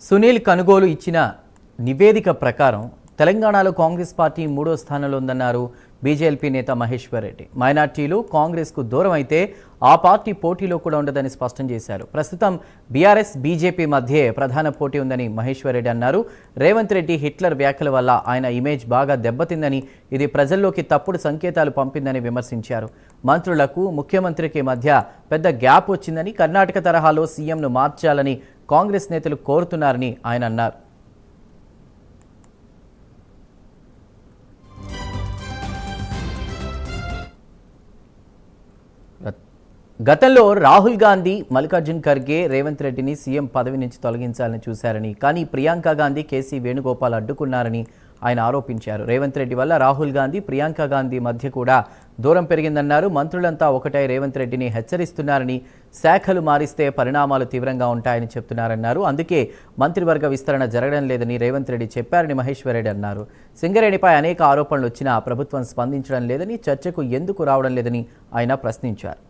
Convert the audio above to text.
సునీల్ కనుగోలు ఇచ్చిన నివేదిక ప్రకారం తెలంగాణలో కాంగ్రెస్ పార్టీ 3వ స్థానంలో ఉందన్నారు బీజేపీ నేత మహేశ్వర్ రెడ్డి. మైనార్టీలు కాంగ్రెస్కు దూరం అయితే ఆ పార్టీ పోటీలో కూడా ఉండదని స్పష్టం చేశారు. ప్రస్తుతం బీఆర్ఎస్ బీజేపీ మధ్యే ప్రధాన పోటీ ఉందని మహేశ్వర్ రెడ్డి అన్నారు. రేవంత్ రెడ్డి హిట్లర్ వ్యాఖ్యల వల్ల ఆయన ఇమేజ్ బాగా దెబ్బతిందని, ఇది ప్రజల్లోకి తప్పుడు సంకేతాలు పంపిందని విమర్శించారు. మంత్రులకు ముఖ్యమంత్రికి మధ్య పెద్ద గ్యాప్ వచ్చిందని, కర్ణాటక తరహాలో సీఎంను మార్చాలని కాంగ్రెస్ నేతలు కోరుతున్నారని ఆయన అన్నారు. గతంలో రాహుల్ గాంధీ, మల్లికార్జున్ ఖర్గే రేవంత్ రెడ్డిని సీఎం పదవి నుంచి తొలగించాలని చూశారని, కానీ ప్రియాంక గాంధీ, కేసీ వేణుగోపాల్ అడ్డుకున్నారని ఆయన ఆరోపించారు. రేవంత్ రెడ్డి వల్ల రాహుల్ గాంధీ, ప్రియాంక గాంధీ మధ్య కూడా దూరం పెరిగిందన్నారు. మంత్రులంతా ఒకటై రేవంత్ రెడ్డిని హెచ్చరిస్తున్నారని, శాఖలు మారిస్తే పరిణామాలు తీవ్రంగా ఉంటాయని చెప్తున్నారన్నారు. అందుకే మంత్రివర్గ విస్తరణ జరగడం లేదని రేవంత్ రెడ్డి చెప్పారని మహేశ్వర్ రెడ్డి అన్నారు. సింగరేణిపై అనేక ఆరోపణలు వచ్చినా ప్రభుత్వం స్పందించడం లేదని, చర్చకు ఎందుకు రావడం లేదని ఆయన ప్రశ్నించారు.